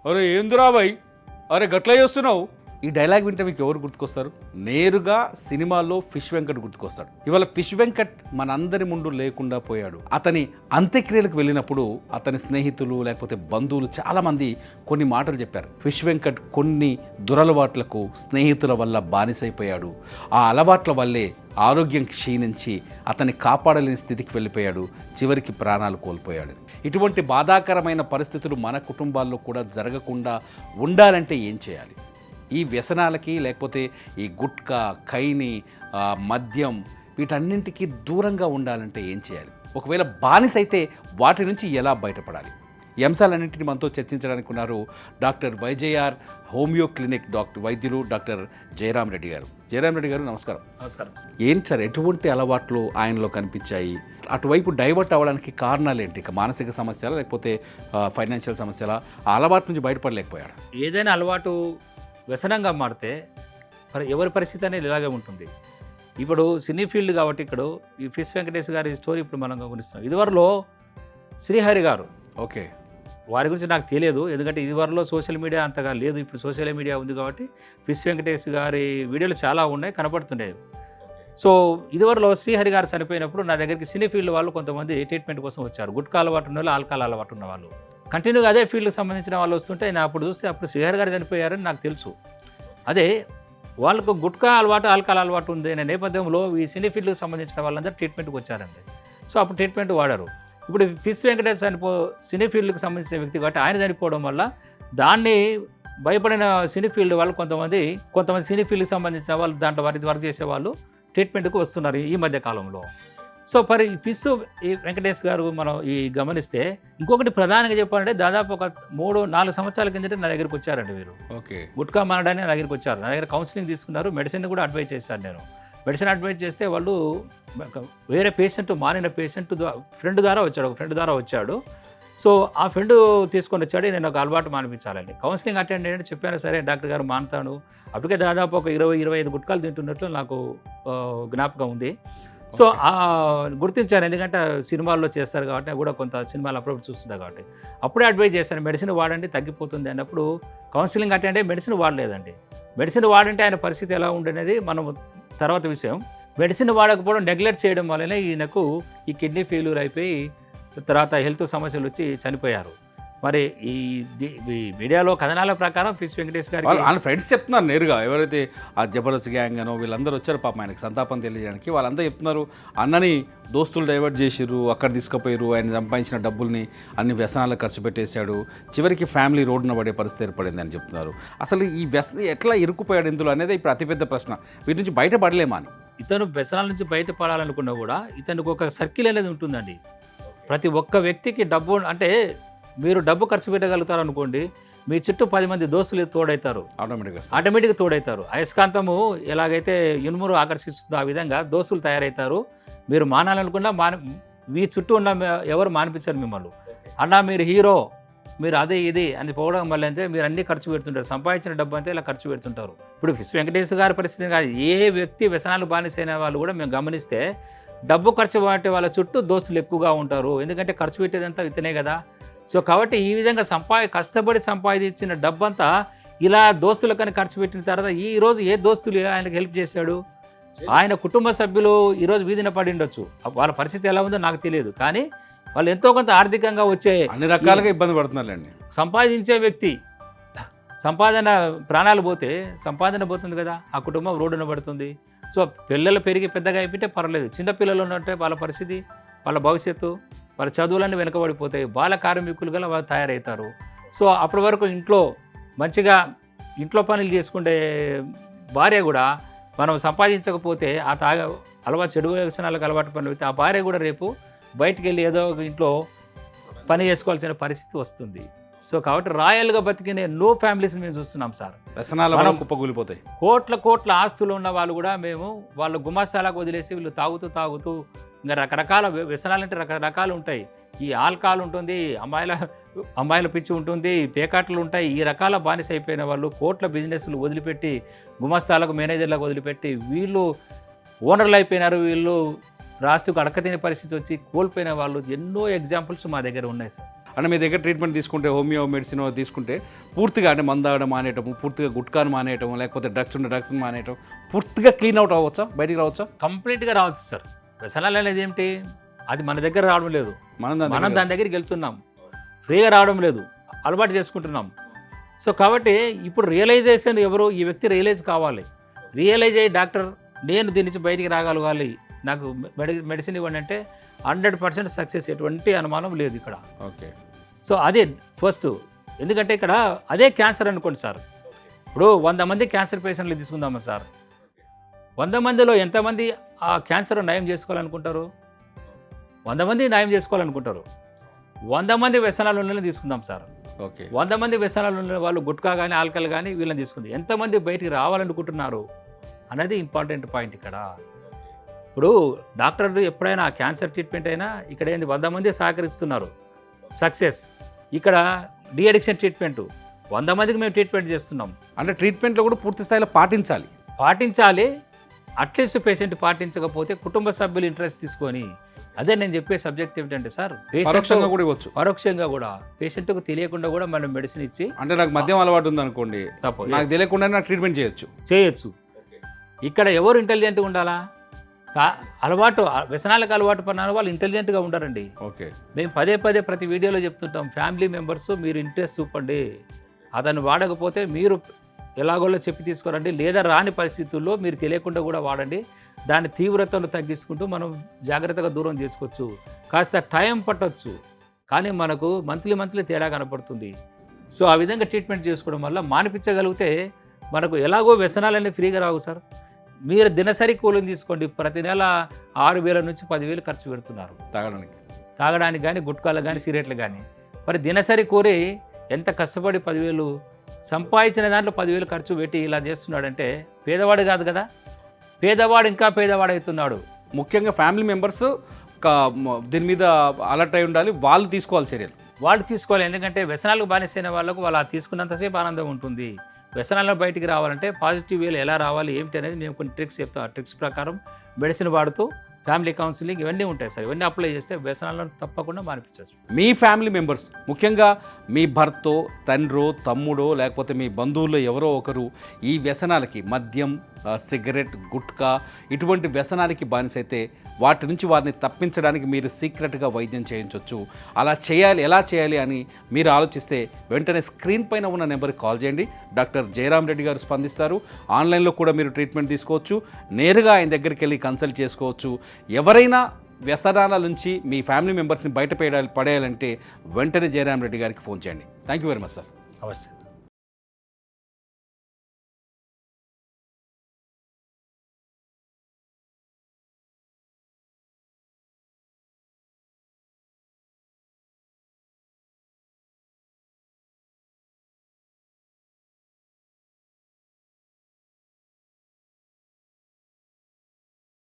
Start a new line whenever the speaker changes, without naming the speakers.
అరే ఏందిరా బాయ్, అరే గట్లా చేస్తున్నావు. ఈ డైలాగ్ వింటే మీకు ఎవరు గుర్తుకొస్తారు? నేరుగా సినిమాల్లో ఫిష్ వెంకట్ గుర్తుకొస్తాడు. ఇవాళ ఫిష్ వెంకట్ మనందరి ముందు లేకుండా పోయాడు. అతని అంత్యక్రియలకు వెళ్ళినప్పుడు అతని స్నేహితులు లేకపోతే బంధువులు చాలామంది కొన్ని మాటలు చెప్పారు. ఫిష్ వెంకట్ కొన్ని దురలవాట్లకు స్నేహితుల వల్ల బానిసైపోయాడు. ఆ అలవాట్ల వల్లే ఆరోగ్యం క్షీణించి అతన్ని కాపాడలేని స్థితికి వెళ్ళిపోయాడు. చివరికి ప్రాణాలు కోల్పోయాడు. ఇటువంటి బాధాకరమైన పరిస్థితులు మన కుటుంబాల్లో కూడా జరగకుండా ఉండాలంటే ఏం చేయాలి? ఈ వ్యసనాలకి లేకపోతే ఈ గుట్కా, ఖైని, మద్యం వీటన్నింటికి దూరంగా ఉండాలంటే ఏం చేయాలి? ఒకవేళ బానిస అయితే వాటి నుంచి ఎలా బయటపడాలి? ఈ అంశాలన్నింటినీ మనతో చర్చించడానికి ఉన్నారు డాక్టర్ వైజేఆర్ హోమియో క్లినిక్ వైద్యులు డాక్టర్ జయరామ్ రెడ్డి గారు. జయరామ్ రెడ్డి గారు నమస్కారం.
నమస్కారం.
ఏంటి సార్, ఎటువంటి అలవాట్లు ఆయనలో కనిపించాయి? అటువైపు డైవర్ట్ అవ్వడానికి కారణాలు ఏంటి? ఇక మానసిక సమస్యలా లేకపోతే ఫైనాన్షియల్ సమస్యలా? ఆ అలవాటు నుంచి బయటపడలేకపోయాడు?
ఏదైనా అలవాటు వ్యసనంగా మారితే ఎవరి పరిస్థితి అనేది ఇలాగే ఉంటుంది. ఇప్పుడు సినీ ఫీల్డ్ కాబట్టి ఇక్కడ ఈ ఫిష్ వెంకటేష్ గారి స్టోరీ ఇప్పుడు మనం గమనిస్తున్నాం. ఇదివరలో శ్రీహరి గారు,
ఓకే,
వారి గురించి నాకు తెలియదు, ఎందుకంటే ఇదివరలో సోషల్ మీడియా అంతగా లేదు. ఇప్పుడు సోషల్ మీడియా ఉంది కాబట్టి ఫిష్ వెంకటేష్ గారి వీడియోలు చాలా ఉన్నాయి, కనపడుతున్నాయి. సో ఇదివరలో శ్రీహరి గారు చనిపోయినప్పుడు నా దగ్గరికి సినీ ఫీల్డ్ వాళ్ళు కొంతమంది ట్రీట్మెంట్ కోసం వచ్చారు. గుట్కా అలవాటు ఉన్న వాళ్ళు, ఆల్కహాల్ అలవాటు ఉన్న వాళ్ళు, కంటిన్యూగా అదే ఫీల్డ్కి సంబంధించిన వాళ్ళు వస్తుంటే నేను అప్పుడు చూస్తే అప్పుడు శ్రీహరి గారు చనిపోయారని నాకు తెలుసు. అదే వాళ్ళకు గుట్కా అలవాటు, ఆల్కహాల్ అలవాటు ఉంది అనే నేపథ్యంలో ఈ సినీ ఫీల్డ్కి సంబంధించిన వాళ్ళందరూ ట్రీట్మెంట్కి వచ్చారండి. సో అప్పుడు ట్రీట్మెంట్ వాడారు. ఇప్పుడు ఫిష్ వెంకటేష్ సినీ ఫీల్డ్కి సంబంధించిన వ్యక్తి కాబట్టి ఆయన చనిపోవడం వల్ల దాన్ని భయపడిన సినీ ఫీల్డ్ వాళ్ళు కొంతమంది సినీ ఫీల్డ్కి సంబంధించిన వాళ్ళు దాంట్లో వర్క్ చేసే వాళ్ళు ట్రీట్మెంట్కి వస్తున్నారు ఈ మధ్య కాలంలో. సో ఫిష్ వెంకటేష్ గారు మనం గమనిస్తే ఇంకొకటి ప్రధానంగా చెప్పాలంటే దాదాపు ఒక 3-4 సంవత్సరాల కిందట నా దగ్గరికి వచ్చారండి వీరు.
ఓకే,
గుట్కా మానడానికి నా దగ్గరికి వచ్చారు. నా దగ్గర కౌన్సిలింగ్ తీసుకున్నారు, మెడిసిన్ కూడా అడ్వైజ్ చేశాను నేను. మెడిసిన్ అడ్వైజ్ చేస్తే వాళ్ళు వేరే పేషెంట్, మానిన పేషెంట్ ఫ్రెండ్ ద్వారా వచ్చాడు, ఒక ఫ్రెండ్ ద్వారా వచ్చాడు. సో ఆ ఫ్రెండ్ తీసుకొని వచ్చాడు, నేను ఒక అలవాటు మానిపించాలండి, కౌన్సిలింగ్ అటెండ్ అయ్యండి చెప్పాను. సరే డాక్టర్ గారు మానుతాను. అప్పటికే దాదాపు ఒక 20-25 గుట్కాలు తింటున్నట్లు నాకు జ్ఞాపకం ఉంది. సో గుర్తించాను, ఎందుకంటే సినిమాల్లో చేస్తారు కాబట్టి కూడా కొంత సినిమాలు అప్పుడప్పుడు చూస్తుంటా కాబట్టి అప్పుడే అడ్వైజ్ చేశాను, మెడిసిన్ వాడండి తగ్గిపోతుంది అన్నప్పుడు. కౌన్సిలింగ్ అటెండ్ అయ్యి మెడిసిన్ వాడలేదండి. మెడిసిన్ వాడంటే ఆయన పరిస్థితి ఎలా ఉండేది మనం తర్వాత విషయం. మెడిసిన్ వాడకపోవడం, నెగ్లెక్ట్ చేయడం వల్లనే ఈయనకు ఈ కిడ్నీ ఫెయిల్యూర్ అయిపోయి తర్వాత హెల్త్ సమస్యలు వచ్చి చనిపోయారు. మరి ఈ మీడియాలో కథనాల ప్రకారం ఫిష్ వెంకటేష్ గారికి
వాళ్ళ ఫ్రెండ్స్ చెప్తున్నారు నేరుగా, ఎవరైతే ఆ జబర్దస్త్ గ్యాంగ్ అనో వీళ్ళందరూ వచ్చారు పాపం ఆయనకు సంతాపం తెలియజేయడానికి, వాళ్ళందరూ చెప్తున్నారు అన్నని దోస్తులు డైవర్ట్ చేసిర్రు, అక్కడ తీసుకుపోయారు, ఆయన సంపాదించిన డబ్బుల్ని అన్ని వ్యసనాలకు ఖర్చు పెట్టేశాడు, చివరికి ఫ్యామిలీ రోడ్డున పడే పరిస్థితి ఏర్పడింది అని చెప్తున్నారు. అసలు ఈ వ్యసనం ఎట్లా ఇరుక్కుపోయాడు ఇందులో అనేది ఇప్పుడు అతిపెద్ద ప్రశ్న. వీటి నుంచి బయటపడలేమా అని.
ఇతను వ్యసనాల నుంచి బయటపడాలనుకున్నా కూడా ఇతనికి ఒక సర్కిల్ అనేది ఉంటుందండి. ప్రతి ఒక్క వ్యక్తికి డబ్బు అంటే మీరు డబ్బు ఖర్చు పెట్టగలుగుతారు అనుకోండి, మీ చుట్టూ 10 మంది దోస్తులు తోడవుతారు, ఆటోమేటిక్గా తోడవుతారు. అయస్కాంతము ఎలాగైతే ఇనుమును ఆకర్షిస్తుందో ఆ విధంగా దోస్తులు తయారవుతారు. మీరు మానాలనుకున్నా మీ చుట్టూ ఉన్న ఎవరు మానిపించారు మిమ్మల్ని. అన్నా మీరు హీరో, మీరు అదే ఇది అని పోవడం వల్ల అయితే మీరు అన్ని ఖర్చు పెడుతుంటారు, సంపాదించిన డబ్బు అంతా ఇలా ఖర్చు పెడుతుంటారు. ఇప్పుడు ఫిష్ వెంకటేష్ గారి పరిస్థితి కాదు, ఏ వ్యక్తి వ్యసనాలు బానిసైన వాళ్ళు కూడా మేము గమనిస్తే డబ్బు ఖర్చు పెట్టే వాళ్ళ చుట్టూ దోస్తులు ఎక్కువగా ఉంటారు. ఎందుకంటే ఖర్చు పెట్టేదంతా ఇతనే కదా. సో కాబట్టి ఈ విధంగా కష్టపడి సంపాదించిన డబ్బంతా ఇలా దోస్తులకని ఖర్చు పెట్టిన తర్వాత ఈరోజు ఏ దోస్తులు ఆయనకు హెల్ప్ చేశాడు? ఆయన కుటుంబ సభ్యులు ఈరోజు వీధిన పడి ఉండొచ్చు, వాళ్ళ పరిస్థితి ఎలా ఉందో నాకు తెలియదు, కానీ వాళ్ళు ఎంతో కొంత ఆర్థికంగా వచ్చే
అన్ని రకాలుగా ఇబ్బంది పడుతున్నారండి.
సంపాదించే వ్యక్తి సంపాదన ప్రాణాలు పోతే సంపాదన పోతుంది కదా, ఆ కుటుంబం రోడ్డున పడుతుంది. సో పిల్లలు పెరిగి పెద్దగా అయిపోతే పర్లేదు, చిన్నపిల్లలు ఉన్నట్టే వాళ్ళ పరిస్థితి, వాళ్ళ భవిష్యత్తు, వాళ్ళ చదువులన్నీ వెనకబడిపోతాయి, బాల కార్మికులుగా వాళ్ళు తయారవుతారు. సో అప్పటి వరకు మంచిగా ఇంట్లో పనులు చేసుకుంటే భార్య కూడా మనం సంపాదించకపోతే ఆ చెడు వ్యసనాలకు అలవాటు పని అయితే ఆ భార్య కూడా రేపు బయటికి వెళ్ళి ఏదో ఇంట్లో పని చేసుకోవాల్సిన పరిస్థితి వస్తుంది. సో కాబట్టి రాయల్గా బతికిన ఎన్నో ఫ్యామిలీస్ మేము చూస్తున్నాం సార్.
వ్యసనాల కుప్పకూలిపోతాయి.
కోట్ల ఆస్తులు ఉన్న వాళ్ళు కూడా మేము వాళ్ళ గుమాస్తాలకు వదిలేసి వీళ్ళు తాగుతూ ఇంకా రకరకాల వ్యసనాలంటే రకరకాలు ఉంటాయి. ఈ ఆల్కహాల్ ఉంటుంది, అమ్మాయిల పిచ్చి ఉంటుంది, పేకాట్లు ఉంటాయి. ఈ రకాల బానిస అయిపోయిన వాళ్ళు కోట్ల బిజినెస్లు వదిలిపెట్టి గుమాస్తాలకు, మేనేజర్లకు వదిలిపెట్టి వీళ్ళు ఓనర్లు అయిపోయినారు. వీళ్ళు రాష్ట్రకు అడకతినే పరిస్థితి వచ్చి కోల్పోయిన వాళ్ళు ఎన్నో ఎగ్జాంపుల్స్ మా దగ్గర ఉన్నాయి సార్.
అంటే మీ దగ్గర ట్రీట్మెంట్ తీసుకుంటే హోమియో మెడిసిన్ తీసుకుంటే పూర్తిగా అంటే మందు తాగడం మానేయటము, పూర్తిగా గుట్కాను మానేయటం, లేకపోతే డ్రగ్స్ మానేయటం, పూర్తిగా క్లీన్ అవుట్ అవ్వచ్చా, బయటికి రావచ్చా?
కంప్లీట్గా రావచ్చు సార్. వ్యసనాలు అనేది ఏంటి, అది మన దగ్గర రావడం లేదు, మనం దాని దగ్గరికి వెళ్తున్నాం, ఫ్రీగా రావడం లేదు, అలవాటు చేసుకుంటున్నాం. సో కాబట్టి ఇప్పుడు రియలైజేషన్ ఎవరు, ఈ వ్యక్తి రియలైజ్ కావాలి. రియలైజ్ అయ్యి డాక్టర్ నేను దీని నుంచి బయటికి రాగలగాలి, నాకు మెడిసిన్ ఇవ్వండి అంటే 100% సక్సెస్, ఎటువంటి అనుమానం లేదు ఇక్కడ.
ఓకే.
సో అదే ఫస్ట్. ఎందుకంటే ఇక్కడ అదే క్యాన్సర్ అనుకోండి సార్. ఇప్పుడు 100 మంది క్యాన్సర్ పేషెంట్లు తీసుకుందామా సార్, 100 మందిలో ఎంతమంది ఆ క్యాన్సర్ నయం చేసుకోవాలనుకుంటారు? 100 మంది నయం చేసుకోవాలనుకుంటారు. 100 మంది వ్యసనాలు ఉన్న తీసుకుందాం సార్.
ఓకే.
100 మంది వ్యసనాలు ఉన్న వాళ్ళు గుట్కా కానీ ఆల్కహాల్ కానీ వీళ్ళని తీసుకుంది. ఎంతమంది బయటికి రావాలనుకుంటున్నారు అనేది ఇంపార్టెంట్ పాయింట్ ఇక్కడ. ఇప్పుడు డాక్టర్లు ఎప్పుడైనా క్యాన్సర్ ట్రీట్మెంట్ అయినా ఇక్కడ ఏంది 100 మంది సహకరిస్తున్నారు, సక్సెస్. ఇక్కడ డి అడిక్షన్ ట్రీట్మెంట్ 100 మందికి మేము ట్రీట్మెంట్ చేస్తున్నాం.
అంటే ట్రీట్మెంట్లో కూడా పూర్తి స్థాయిలో పాటించాలి. అట్లీస్ట్ పేషెంట్ పాటించకపోతే కుటుంబ సభ్యులు ఇంట్రెస్ట్ తీసుకొని, అదే నేను చెప్పే సబ్జెక్ట్ ఏమిటంటే సార్, పరోక్షంగా కూడా ఇవ్వచ్చు,
పరోక్షంగా కూడా పేషెంట్కు తెలియకుండా కూడా మనం మెడిసిన్ ఇచ్చి,
అంటే నాకు మద్యం అలవాటు ఉంది అనుకోండి,
సపోజ్
నాకు తెలియకుండా నాకు ట్రీట్మెంట్ చేయొచ్చు.
ఇక్కడ ఎవరు ఇంటెలిజెంట్గా ఉండాలా? అలవాటు వ్యసనాలకు అలవాటు పడిన వాళ్ళు ఇంటెలిజెంట్గా ఉండారండి.
ఓకే.
మేము పదే ప్రతి వీడియోలో చెప్తుంటాం, ఫ్యామిలీ మెంబర్స్ మీరు ఇంట్రెస్ట్ చూపండి, అతను వాడకపోతే మీరు ఎలాగోలో చెప్పి తీసుకురండి, లేదా రాని పరిస్థితుల్లో మీరు తెలియకుండా కూడా వాడండి. దాని తీవ్రతను తగ్గించుకుంటూ మనం జాగ్రత్తగా దూరం చేసుకోవచ్చు. కాస్త టైం పట్టవచ్చు, కానీ మనకు మంత్లీ తేడా కనపడుతుంది. సో ఆ విధంగా ట్రీట్మెంట్ చేసుకోవడం వల్ల మానిపించగలిగితే మనకు ఎలాగో వ్యసనాలన్నీ ఫ్రీగా రావు సార్. మీరు దినసరి కూలింగ్ తీసుకోండి, ప్రతి నెల 6,000 నుంచి 10,000 ఖర్చు పెడుతున్నారు తాగడానికి కానీ, గుట్కాలకు కానీ, సిగరెట్లు కానీ. మరి దినసరి కూరి ఎంత కష్టపడి 10,000 సంపాదించిన దాంట్లో 10,000 ఖర్చు పెట్టి ఇలా చేస్తున్నాడంటే పేదవాడు కాదు కదా, పేదవాడు ఇంకా పేదవాడవుతున్నాడు.
ముఖ్యంగా ఫ్యామిలీ మెంబర్స్ దీని మీద అలర్ట్ అయి ఉండాలి, వాళ్ళు తీసుకోవాలి. ఎందుకంటే వ్యసనాలకు బానిసైన వాళ్ళకు వాళ్ళు తీసుకున్నంతసేపు ఆనందం ఉంటుంది. వ్యసనాల్లో బయటికి రావాలంటే పాజిటివ్ వేలో ఎలా రావాలి ఏమిటి అనేది మేము కొన్ని ట్రిక్స్ చెప్తాం. ఆ ట్రిక్స్ ప్రకారం మెడిసిన్ వాడుతూ ఫ్యామిలీ కౌన్సిలింగ్ ఇవన్నీ ఉంటాయి సార్. ఇవన్నీ అప్లై చేస్తే వ్యసనాలను తప్పకుండా మానిపించవచ్చు. మీ ఫ్యామిలీ మెంబర్స్, ముఖ్యంగా మీ భర్తో, తండ్రో, తమ్ముడో, లేకపోతే మీ బంధువుల్లో ఎవరో ఒకరు ఈ వ్యసనాలకి, మద్యం, సిగరెట్, గుట్కా ఇటువంటి వ్యసనాలకి బానిసైతే వాటి నుంచి వారిని తప్పించడానికి మీరు సీక్రెట్గా వైద్యం చేయించవచ్చు. ఎలా చేయాలి అని మీరు ఆలోచిస్తే వెంటనే స్క్రీన్ పైన ఉన్న నెంబర్కి కాల్ చేయండి. డాక్టర్ జయరామ్ రెడ్డి గారు స్పందిస్తారు. ఆన్లైన్లో కూడా మీరు ట్రీట్మెంట్ తీసుకోవచ్చు, నేరుగా ఆయన దగ్గరికి వెళ్ళి కన్సల్ట్ చేసుకోవచ్చు. ఎవరైనా వ్యసనాల నుంచి మీ ఫ్యామిలీ మెంబర్స్ని పడేయాలంటే వెంటనే జయరామ్ రెడ్డి గారికి ఫోన్ చేయండి. Thank you very much sir.
అవశ్యం.